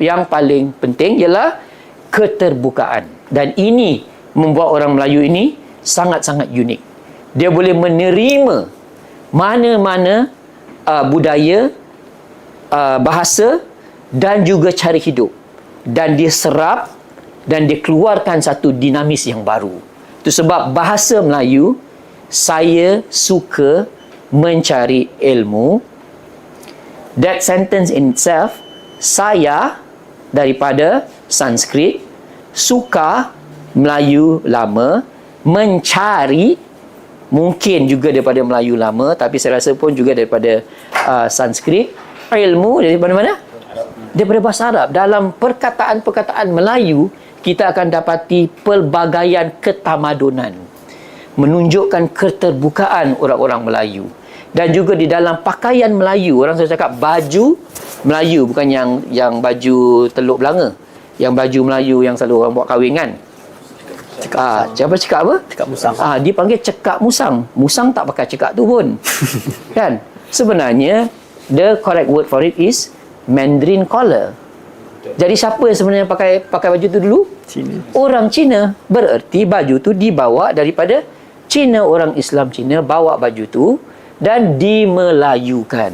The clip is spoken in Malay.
yang paling penting ialah keterbukaan. Dan ini membuat orang Melayu ini sangat-sangat unik. Dia boleh menerima mana-mana budaya, bahasa dan juga cara hidup. Dan dia serap dan dia keluarkan satu dinamis yang baru. Itu sebab bahasa Melayu, saya suka mencari ilmu. That sentence in itself, saya daripada Sanskrit, suka Melayu lama, mencari mungkin juga daripada Melayu lama, tapi saya rasa pun juga daripada Sanskrit. Ilmu daripada mana? Daripada bahasa Arab. Dalam perkataan-perkataan Melayu, kita akan dapati pelbagaian ketamadunan, menunjukkan keterbukaan orang-orang Melayu. Dan juga di dalam pakaian Melayu, orang selalu cakap baju Melayu, bukan yang baju Teluk Belanga, yang baju Melayu yang selalu orang buat kahwin kan. Cakap apa? Cekak musang. Dia panggil cekak musang. Musang tak pakai cekak tu pun. Kan? Sebenarnya the correct word for it is Mandarin collar. Jadi siapa yang sebenarnya pakai baju tu dulu? Cina. Orang Cina. Bererti baju tu dibawa daripada Cina. Orang Islam Cina bawa baju tu dan dimelayukan.